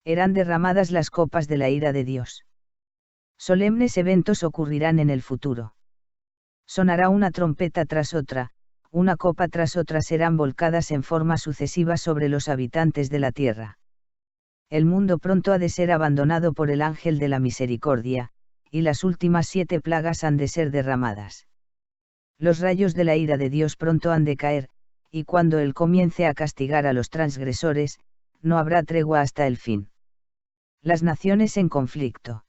Eran derramadas las copas de la ira de Dios. Solemnes eventos ocurrirán en el futuro. Sonará una trompeta tras otra, una copa tras otra serán volcadas en forma sucesiva sobre los habitantes de la tierra. El mundo pronto ha de ser abandonado por el ángel de la misericordia, y las últimas 7 plagas han de ser derramadas. Los rayos de la ira de Dios pronto han de caer, y cuando Él comience a castigar a los transgresores, no habrá tregua hasta el fin. Las naciones en conflicto.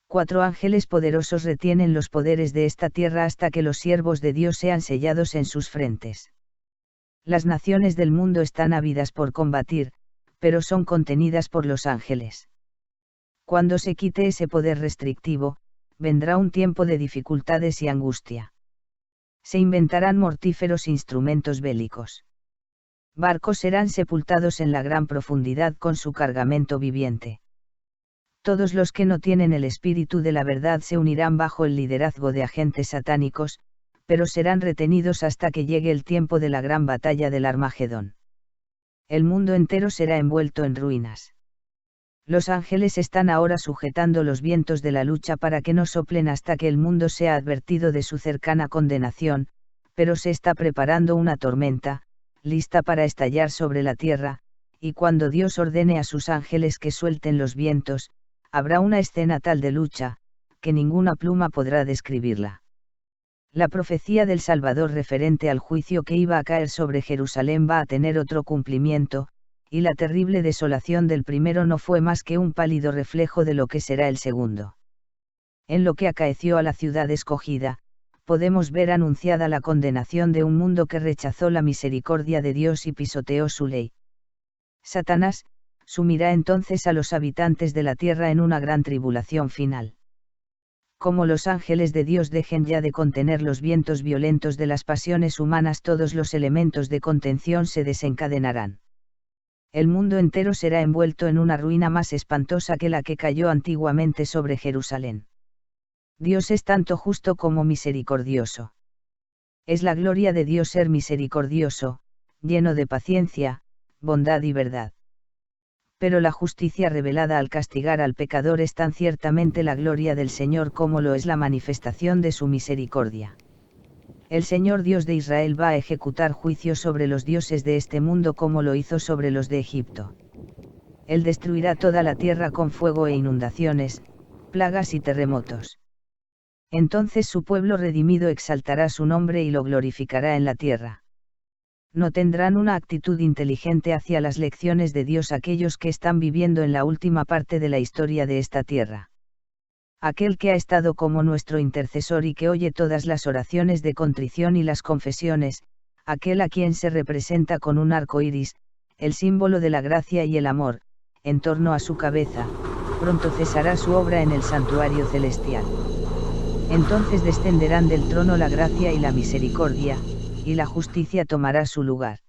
4 ángeles poderosos retienen los poderes de esta tierra hasta que los siervos de Dios sean sellados en sus frentes. Las naciones del mundo están ávidas por combatir, pero son contenidas por los ángeles. Cuando se quite ese poder restrictivo, vendrá un tiempo de dificultades y angustia. Se inventarán mortíferos instrumentos bélicos. Barcos serán sepultados en la gran profundidad con su cargamento viviente. Todos los que no tienen el espíritu de la verdad se unirán bajo el liderazgo de agentes satánicos, pero serán retenidos hasta que llegue el tiempo de la gran batalla del Armagedón. El mundo entero será envuelto en ruinas. Los ángeles están ahora sujetando los vientos de la lucha para que no soplen hasta que el mundo sea advertido de su cercana condenación, pero se está preparando una tormenta, lista para estallar sobre la tierra, y cuando Dios ordene a sus ángeles que suelten los vientos, habrá una escena tal de lucha, que ninguna pluma podrá describirla. La profecía del Salvador referente al juicio que iba a caer sobre Jerusalén va a tener otro cumplimiento, y la terrible desolación del primero no fue más que un pálido reflejo de lo que será el segundo. En lo que acaeció a la ciudad escogida, podemos ver anunciada la condenación de un mundo que rechazó la misericordia de Dios y pisoteó su ley. Satanás sumirá entonces a los habitantes de la tierra en una gran tribulación final. Como los ángeles de Dios dejen ya de contener los vientos violentos de las pasiones humanas, todos los elementos de contención se desencadenarán. El mundo entero será envuelto en una ruina más espantosa que la que cayó antiguamente sobre Jerusalén. Dios es tanto justo como misericordioso. Es la gloria de Dios ser misericordioso, lleno de paciencia, bondad y verdad. Pero la justicia revelada al castigar al pecador es tan ciertamente la gloria del Señor como lo es la manifestación de su misericordia. El Señor Dios de Israel va a ejecutar juicio sobre los dioses de este mundo como lo hizo sobre los de Egipto. Él destruirá toda la tierra con fuego e inundaciones, plagas y terremotos. Entonces su pueblo redimido exaltará su nombre y lo glorificará en la tierra. No tendrán una actitud inteligente hacia las lecciones de Dios aquellos que están viviendo en la última parte de la historia de esta tierra. Aquel que ha estado como nuestro intercesor y que oye todas las oraciones de contrición y las confesiones, aquel a quien se representa con un arco iris, el símbolo de la gracia y el amor, en torno a su cabeza, pronto cesará su obra en el santuario celestial. Entonces descenderán del trono la gracia y la misericordia, y la justicia tomará su lugar.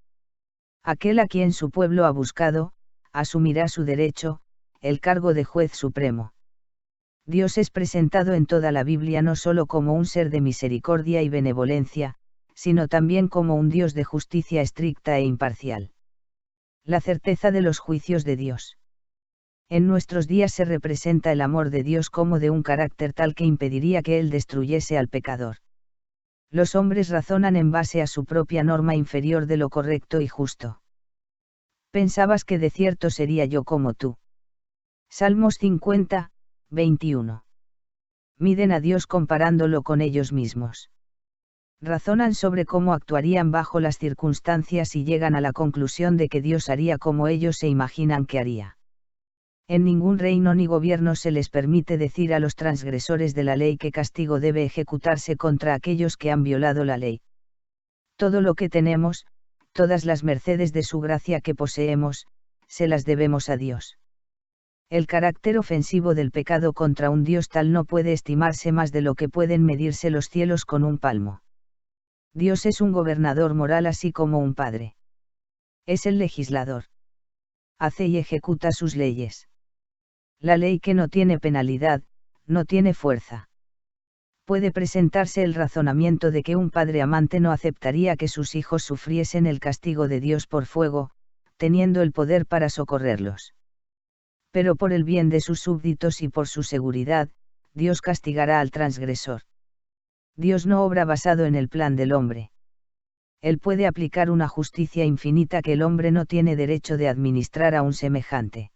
Aquel a quien su pueblo ha buscado, asumirá su derecho, el cargo de juez supremo. Dios es presentado en toda la Biblia no solo como un ser de misericordia y benevolencia, sino también como un Dios de justicia estricta e imparcial. La certeza de los juicios de Dios. En nuestros días se representa el amor de Dios como de un carácter tal que impediría que Él destruyese al pecador. Los hombres razonan en base a su propia norma inferior de lo correcto y justo. Pensabas que de cierto sería yo como tú. Salmos 50, 21. Miden a Dios comparándolo con ellos mismos. Razonan sobre cómo actuarían bajo las circunstancias y llegan a la conclusión de que Dios haría como ellos se imaginan que haría. En ningún reino ni gobierno se les permite decir a los transgresores de la ley qué castigo debe ejecutarse contra aquellos que han violado la ley. Todo lo que tenemos, todas las mercedes de su gracia que poseemos, se las debemos a Dios. El carácter ofensivo del pecado contra un Dios tal no puede estimarse más de lo que pueden medirse los cielos con un palmo. Dios es un gobernador moral así como un padre. Es el legislador. Hace y ejecuta sus leyes. La ley que no tiene penalidad, no tiene fuerza. Puede presentarse el razonamiento de que un padre amante no aceptaría que sus hijos sufriesen el castigo de Dios por fuego, teniendo el poder para socorrerlos. Pero por el bien de sus súbditos y por su seguridad, Dios castigará al transgresor. Dios no obra basado en el plan del hombre. Él puede aplicar una justicia infinita que el hombre no tiene derecho de administrar a un semejante.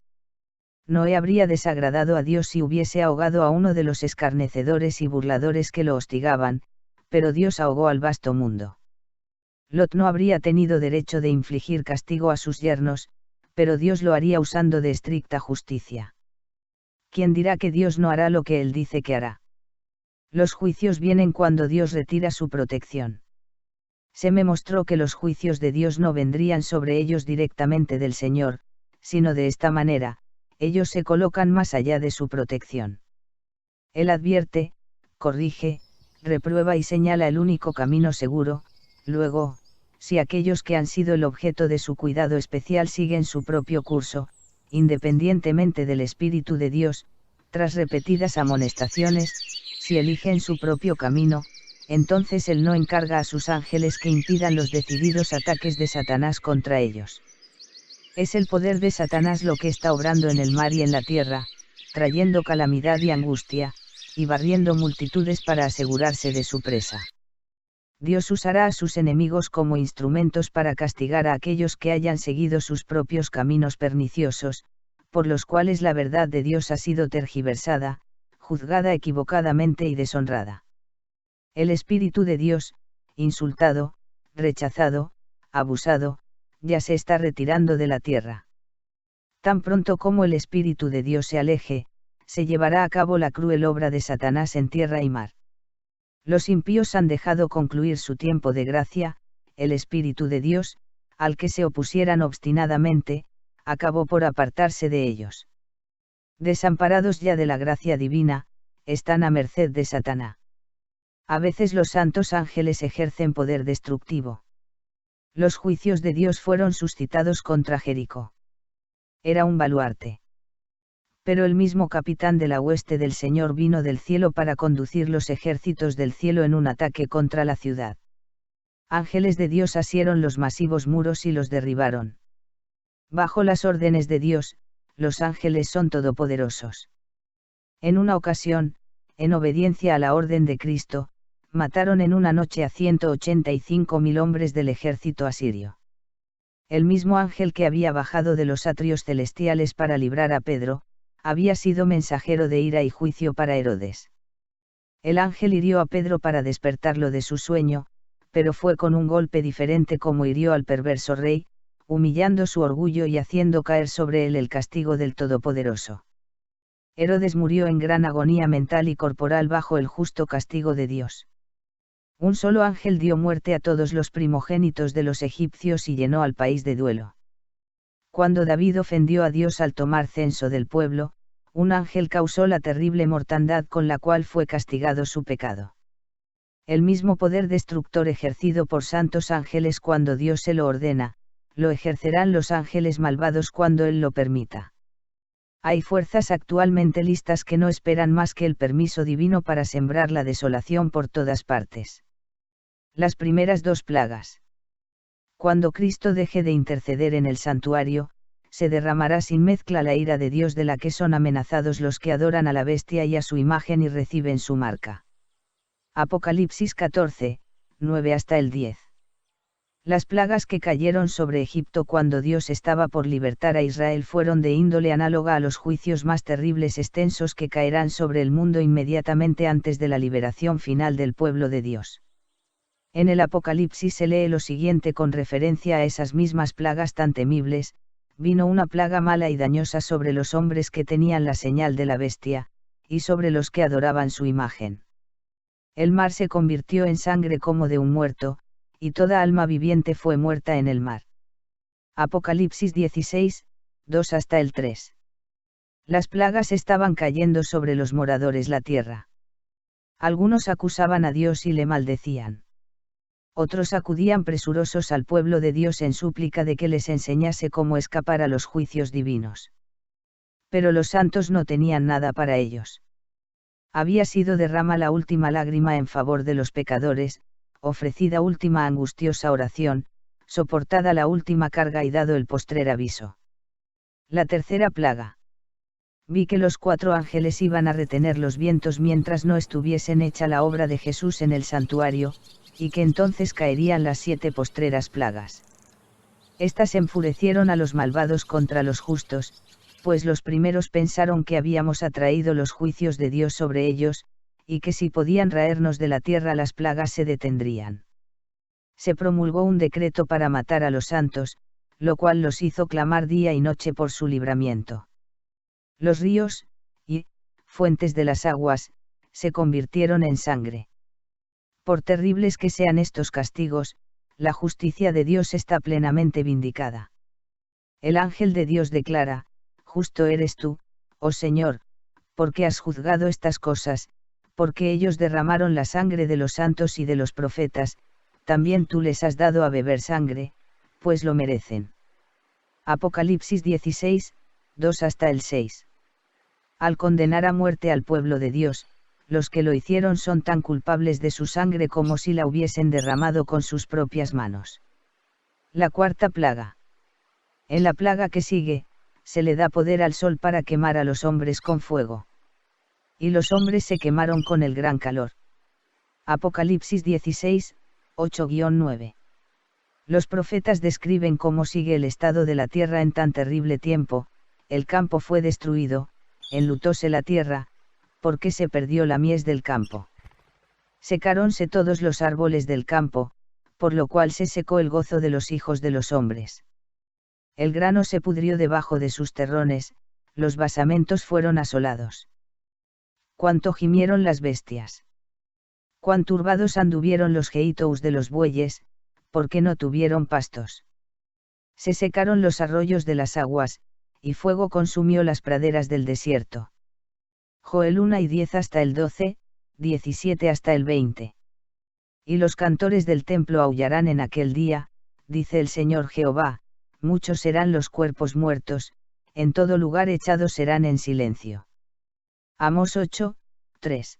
Noé habría desagradado a Dios si hubiese ahogado a uno de los escarnecedores y burladores que lo hostigaban, pero Dios ahogó al vasto mundo. Lot no habría tenido derecho de infligir castigo a sus yernos, pero Dios lo haría usando de estricta justicia. ¿Quién dirá que Dios no hará lo que Él dice que hará? Los juicios vienen cuando Dios retira su protección. Se me mostró que los juicios de Dios no vendrían sobre ellos directamente del Señor, sino de esta manera, ellos se colocan más allá de su protección. Él advierte, corrige, reprueba y señala el único camino seguro, luego, si aquellos que han sido el objeto de su cuidado especial siguen su propio curso, independientemente del Espíritu de Dios, tras repetidas amonestaciones, si eligen su propio camino, entonces Él no encarga a sus ángeles que impidan los decididos ataques de Satanás contra ellos. Es el poder de Satanás lo que está obrando en el mar y en la tierra, trayendo calamidad y angustia, y barriendo multitudes para asegurarse de su presa. Dios usará a sus enemigos como instrumentos para castigar a aquellos que hayan seguido sus propios caminos perniciosos, por los cuales la verdad de Dios ha sido tergiversada, juzgada equivocadamente y deshonrada. El Espíritu de Dios, insultado, rechazado, abusado, ya se está retirando de la tierra. Tan pronto como el Espíritu de Dios se aleje, se llevará a cabo la cruel obra de Satanás en tierra y mar. Los impíos han dejado concluir su tiempo de gracia, el Espíritu de Dios, al que se opusieran obstinadamente, acabó por apartarse de ellos. Desamparados ya de la gracia divina, están a merced de Satanás. A veces los santos ángeles ejercen poder destructivo. Los juicios de Dios fueron suscitados contra Jericó. Era un baluarte. Pero el mismo capitán de la hueste del Señor vino del cielo para conducir los ejércitos del cielo en un ataque contra la ciudad. Ángeles de Dios asieron los masivos muros y los derribaron. Bajo las órdenes de Dios, los ángeles son todopoderosos. En una ocasión, en obediencia a la orden de Cristo, mataron en una noche a 185.000 hombres del ejército asirio. El mismo ángel que había bajado de los atrios celestiales para librar a Pedro, había sido mensajero de ira y juicio para Herodes. El ángel hirió a Pedro para despertarlo de su sueño, pero fue con un golpe diferente como hirió al perverso rey, humillando su orgullo y haciendo caer sobre él el castigo del Todopoderoso. Herodes murió en gran agonía mental y corporal bajo el justo castigo de Dios. Un solo ángel dio muerte a todos los primogénitos de los egipcios y llenó al país de duelo. Cuando David ofendió a Dios al tomar censo del pueblo, un ángel causó la terrible mortandad con la cual fue castigado su pecado. El mismo poder destructor ejercido por santos ángeles cuando Dios se lo ordena, lo ejercerán los ángeles malvados cuando Él lo permita. Hay fuerzas actualmente listas que no esperan más que el permiso divino para sembrar la desolación por todas partes. Las primeras dos plagas. Cuando Cristo deje de interceder en el santuario, se derramará sin mezcla la ira de Dios de la que son amenazados los que adoran a la bestia y a su imagen y reciben su marca. Apocalipsis 14, 9 hasta el 10. Las plagas que cayeron sobre Egipto cuando Dios estaba por libertar a Israel fueron de índole análoga a los juicios más terribles extensos que caerán sobre el mundo inmediatamente antes de la liberación final del pueblo de Dios. En el Apocalipsis se lee lo siguiente con referencia a esas mismas plagas tan temibles: vino una plaga mala y dañosa sobre los hombres que tenían la señal de la bestia, y sobre los que adoraban su imagen. El mar se convirtió en sangre como de un muerto, y toda alma viviente fue muerta en el mar. Apocalipsis 16, 2 hasta el 3. Las plagas estaban cayendo sobre los moradores la tierra. Algunos acusaban a Dios y le maldecían. Otros acudían presurosos al pueblo de Dios en súplica de que les enseñase cómo escapar a los juicios divinos. Pero los santos no tenían nada para ellos. Había sido derrama la última lágrima en favor de los pecadores, ofrecida última angustiosa oración, soportada la última carga y dado el postrer aviso. La tercera plaga. Vi que los 4 ángeles iban a retener los vientos mientras no estuviesen hecha la obra de Jesús en el santuario, y que entonces caerían las 7 postreras plagas. Estas enfurecieron a los malvados contra los justos, pues los primeros pensaron que habíamos atraído los juicios de Dios sobre ellos, y que si podían raernos de la tierra las plagas se detendrían. Se promulgó un decreto para matar a los santos, lo cual los hizo clamar día y noche por su libramiento. Los ríos, y fuentes de las aguas, se convirtieron en sangre. Por terribles que sean estos castigos, la justicia de Dios está plenamente vindicada. El ángel de Dios declara: justo eres tú, oh Señor, porque has juzgado estas cosas, porque ellos derramaron la sangre de los santos y de los profetas, también tú les has dado a beber sangre, pues lo merecen. Apocalipsis 16, 2 hasta el 6. Al condenar a muerte al pueblo de Dios, los que lo hicieron son tan culpables de su sangre como si la hubiesen derramado con sus propias manos. La 4ª plaga. En la plaga que sigue, se le da poder al sol para quemar a los hombres con fuego. Y los hombres se quemaron con el gran calor. Apocalipsis 16, 8-9. Los profetas describen cómo sigue el estado de la tierra en tan terrible tiempo: el campo fue destruido, enlutóse la tierra, porque se perdió la mies del campo. Secáronse todos los árboles del campo, por lo cual se secó el gozo de los hijos de los hombres. El grano se pudrió debajo de sus terrones, los basamentos fueron asolados. Cuánto gimieron las bestias. Cuán turbados anduvieron los geitous de los bueyes, porque no tuvieron pastos. Se secaron los arroyos de las aguas, y fuego consumió las praderas del desierto. Joel 1 y 10 hasta el 12, 17 hasta el 20. Y los cantores del templo aullarán en aquel día, dice el Señor Jehová: muchos serán los cuerpos muertos, en todo lugar echados serán en silencio. Amós 8, 3.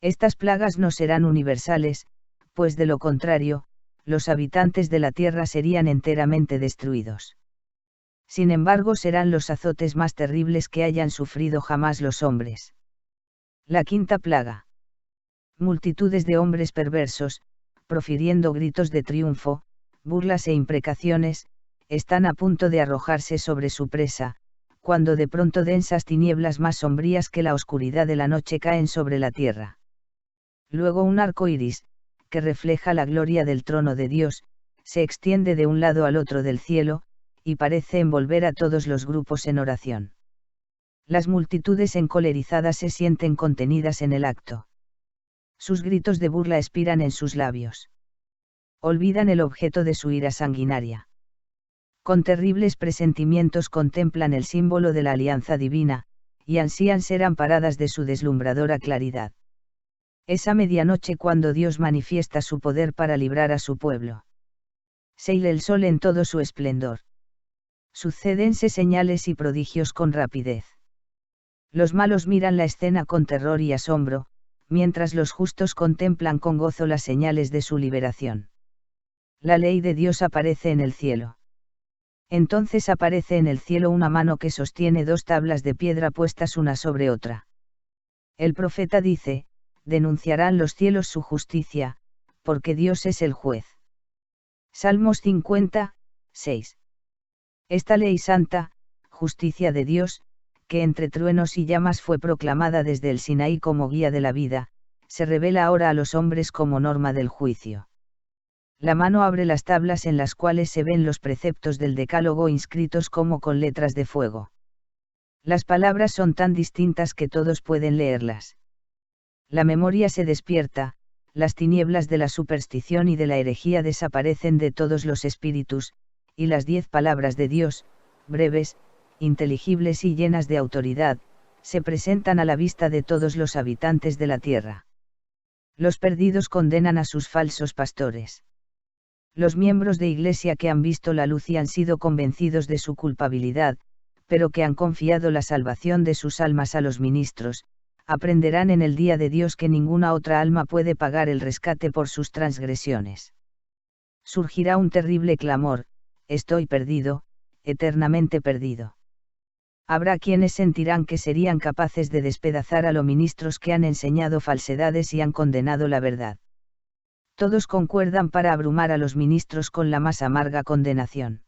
Estas plagas no serán universales, pues de lo contrario, los habitantes de la tierra serían enteramente destruidos. Sin embargo, serán los azotes más terribles que hayan sufrido jamás los hombres. La 5ª plaga. Multitudes de hombres perversos, profiriendo gritos de triunfo, burlas e imprecaciones, están a punto de arrojarse sobre su presa, cuando de pronto densas tinieblas más sombrías que la oscuridad de la noche caen sobre la tierra. Luego un arco iris, que refleja la gloria del trono de Dios, se extiende de un lado al otro del cielo, y parece envolver a todos los grupos en oración. Las multitudes encolerizadas se sienten contenidas en el acto. Sus gritos de burla expiran en sus labios. Olvidan el objeto de su ira sanguinaria. Con terribles presentimientos contemplan el símbolo de la alianza divina, y ansían ser amparadas de su deslumbradora claridad. Es a medianoche cuando Dios manifiesta su poder para librar a su pueblo. Seile el sol en todo su esplendor. Sucédense señales y prodigios con rapidez. Los malos miran la escena con terror y asombro, mientras los justos contemplan con gozo las señales de su liberación. La ley de Dios aparece en el cielo. Entonces aparece en el cielo una mano que sostiene 2 tablas de piedra puestas una sobre otra. El profeta dice: denunciarán los cielos su justicia, porque Dios es el juez. Salmos 50, 6. Esta ley santa, justicia de Dios, que entre truenos y llamas fue proclamada desde el Sinaí como guía de la vida, se revela ahora a los hombres como norma del juicio. La mano abre las tablas en las cuales se ven los preceptos del Decálogo inscritos como con letras de fuego. Las palabras son tan distintas que todos pueden leerlas. La memoria se despierta, las tinieblas de la superstición y de la herejía desaparecen de todos los espíritus, y las 10 palabras de Dios, breves, inteligibles y llenas de autoridad, se presentan a la vista de todos los habitantes de la tierra. Los perdidos condenan a sus falsos pastores. Los miembros de Iglesia que han visto la luz y han sido convencidos de su culpabilidad, pero que han confiado la salvación de sus almas a los ministros, aprenderán en el día de Dios que ninguna otra alma puede pagar el rescate por sus transgresiones. Surgirá un terrible clamor: estoy perdido, eternamente perdido. Habrá quienes sentirán que serían capaces de despedazar a los ministros que han enseñado falsedades y han condenado la verdad. Todos concuerdan para abrumar a los ministros con la más amarga condenación.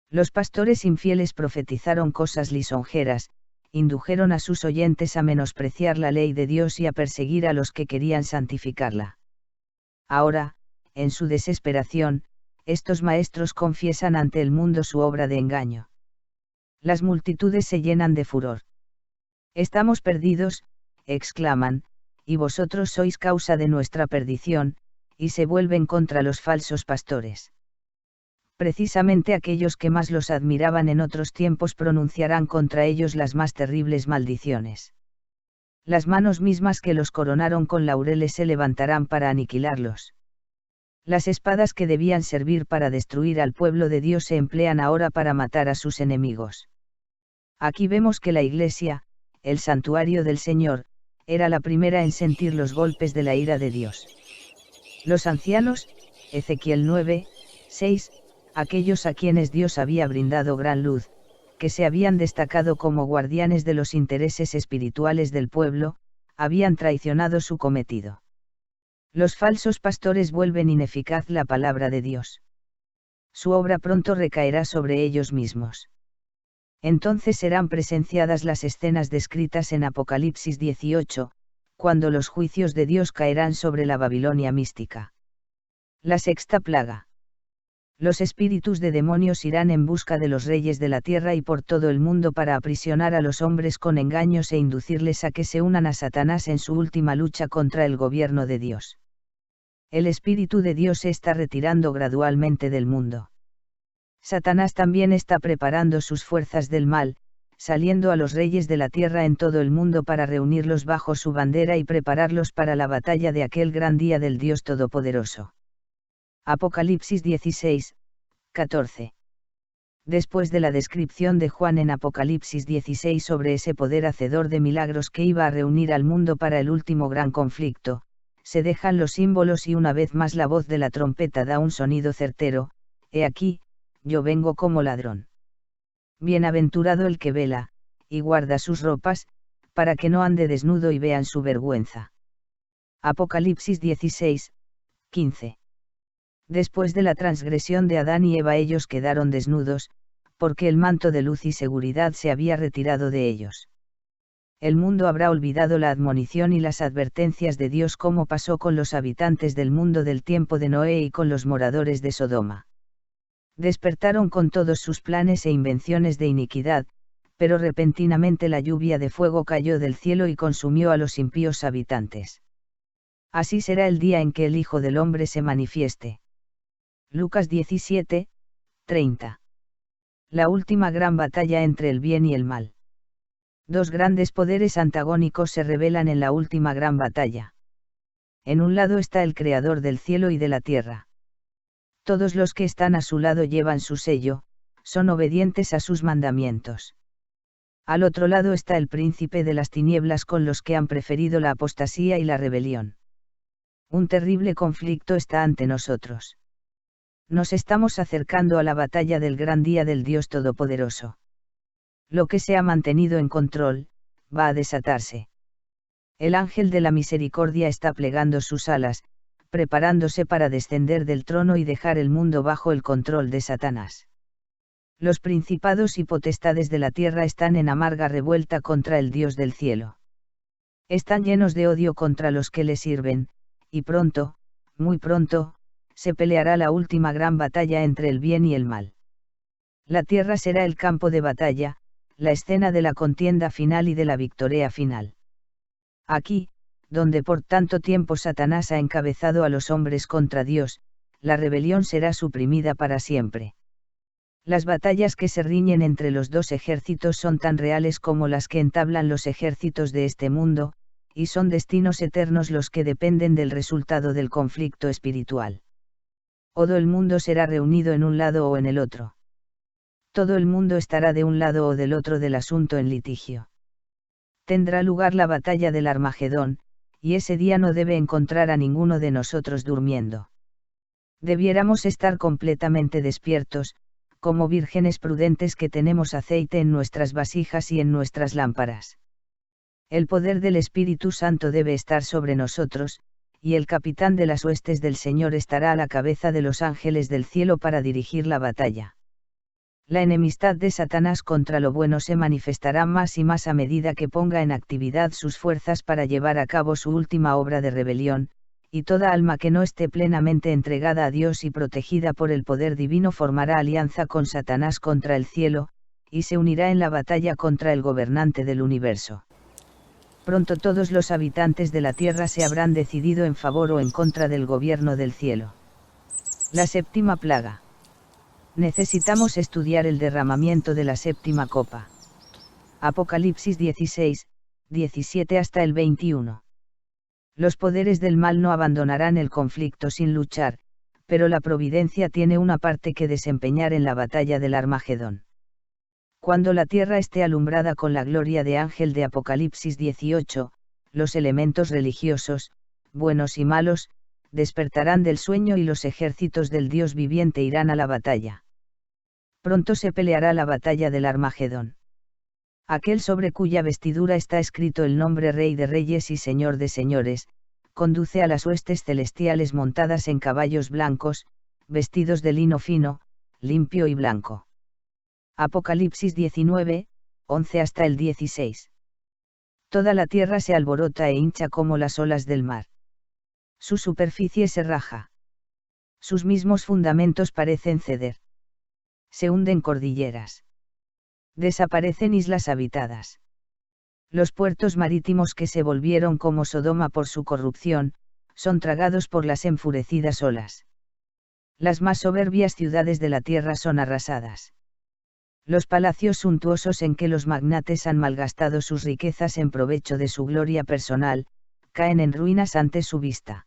Los pastores infieles profetizaron cosas lisonjeras, indujeron a sus oyentes a menospreciar la ley de Dios y a perseguir a los que querían santificarla. Ahora, en su desesperación, estos maestros confiesan ante el mundo su obra de engaño. Las multitudes se llenan de furor. Estamos perdidos, exclaman, y vosotros sois causa de nuestra perdición, y se vuelven contra los falsos pastores. Precisamente aquellos que más los admiraban en otros tiempos pronunciarán contra ellos las más terribles maldiciones. Las manos mismas que los coronaron con laureles se levantarán para aniquilarlos. Las espadas que debían servir para destruir al pueblo de Dios se emplean ahora para matar a sus enemigos. Aquí vemos que la Iglesia, el santuario del Señor, era la primera en sentir los golpes de la ira de Dios. Los ancianos, Ezequiel 9, 6, aquellos a quienes Dios había brindado gran luz, que se habían destacado como guardianes de los intereses espirituales del pueblo, habían traicionado su cometido. Los falsos pastores vuelven ineficaz la palabra de Dios. Su obra pronto recaerá sobre ellos mismos. Entonces serán presenciadas las escenas descritas en Apocalipsis 18, cuando los juicios de Dios caerán sobre la Babilonia mística. La sexta plaga. Los espíritus de demonios irán en busca de los reyes de la tierra y por todo el mundo para aprisionar a los hombres con engaños e inducirles a que se unan a Satanás en su última lucha contra el gobierno de Dios. El Espíritu de Dios se está retirando gradualmente del mundo. Satanás también está preparando sus fuerzas del mal, saliendo a los reyes de la tierra en todo el mundo para reunirlos bajo su bandera y prepararlos para la batalla de aquel gran día del Dios Todopoderoso. Apocalipsis 16, 14. Después de la descripción de Juan en Apocalipsis 16 sobre ese poder hacedor de milagros que iba a reunir al mundo para el último gran conflicto, se dejan los símbolos y una vez más la voz de la trompeta da un sonido certero: he aquí, yo vengo como ladrón. Bienaventurado el que vela, y guarda sus ropas, para que no ande desnudo y vean su vergüenza. Apocalipsis 16, 15. Después de la transgresión de Adán y Eva ellos quedaron desnudos, porque el manto de luz y seguridad se había retirado de ellos. El mundo habrá olvidado la admonición y las advertencias de Dios, como pasó con los habitantes del mundo del tiempo de Noé y con los moradores de Sodoma. Despertaron con todos sus planes e invenciones de iniquidad, pero repentinamente la lluvia de fuego cayó del cielo y consumió a los impíos habitantes. Así será el día en que el Hijo del Hombre se manifieste. Lucas 17, 30. La última gran batalla entre el bien y el mal. Dos grandes poderes antagónicos se revelan en la última gran batalla. En un lado está el Creador del cielo y de la tierra. Todos los que están a su lado llevan su sello, son obedientes a sus mandamientos. Al otro lado está el príncipe de las tinieblas con los que han preferido la apostasía y la rebelión. Un terrible conflicto está ante nosotros. Nos estamos acercando a la batalla del gran día del Dios Todopoderoso. Lo que se ha mantenido en control, va a desatarse. El ángel de la misericordia está plegando sus alas, preparándose para descender del trono y dejar el mundo bajo el control de Satanás. Los principados y potestades de la tierra están en amarga revuelta contra el Dios del cielo. Están llenos de odio contra los que le sirven, y pronto, muy pronto, se peleará la última gran batalla entre el bien y el mal. La tierra será el campo de batalla, la escena de la contienda final y de la victoria final. Aquí, donde por tanto tiempo Satanás ha encabezado a los hombres contra Dios, la rebelión será suprimida para siempre. Las batallas que se riñen entre los dos ejércitos son tan reales como las que entablan los ejércitos de este mundo, y son destinos eternos los que dependen del resultado del conflicto espiritual. Todo el mundo será reunido en un lado o en el otro. Todo el mundo estará de un lado o del otro del asunto en litigio. Tendrá lugar la batalla del Armagedón, y ese día no debe encontrar a ninguno de nosotros durmiendo. Debiéramos estar completamente despiertos, como vírgenes prudentes que tenemos aceite en nuestras vasijas y en nuestras lámparas. El poder del Espíritu Santo debe estar sobre nosotros, y el capitán de las huestes del Señor estará a la cabeza de los ángeles del cielo para dirigir la batalla. La enemistad de Satanás contra lo bueno se manifestará más y más a medida que ponga en actividad sus fuerzas para llevar a cabo su última obra de rebelión, y toda alma que no esté plenamente entregada a Dios y protegida por el poder divino formará alianza con Satanás contra el cielo, y se unirá en la batalla contra el gobernante del universo. Pronto todos los habitantes de la tierra se habrán decidido en favor o en contra del gobierno del cielo. La séptima plaga. Necesitamos estudiar el derramamiento de la séptima copa. Apocalipsis 16, 17 hasta el 21. Los poderes del mal no abandonarán el conflicto sin luchar, pero la providencia tiene una parte que desempeñar en la batalla del Armagedón. Cuando la tierra esté alumbrada con la gloria de ángel de Apocalipsis 18, los elementos religiosos, buenos y malos, despertarán del sueño y los ejércitos del Dios viviente irán a la batalla. Pronto se peleará la batalla del Armagedón. Aquel sobre cuya vestidura está escrito el nombre Rey de Reyes y Señor de Señores, conduce a las huestes celestiales montadas en caballos blancos, vestidos de lino fino, limpio y blanco. Apocalipsis 19, 11 hasta el 16. Toda la tierra se alborota e hincha como las olas del mar. Su superficie se raja. Sus mismos fundamentos parecen ceder. Se hunden cordilleras. Desaparecen islas habitadas. Los puertos marítimos que se volvieron como Sodoma por su corrupción, son tragados por las enfurecidas olas. Las más soberbias ciudades de la tierra son arrasadas. Los palacios suntuosos en que los magnates han malgastado sus riquezas en provecho de su gloria personal, caen en ruinas ante su vista.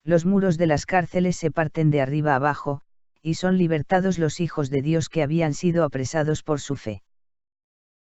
Los muros de las cárceles se parten de arriba abajo, y son libertados los hijos de Dios que habían sido apresados por su fe.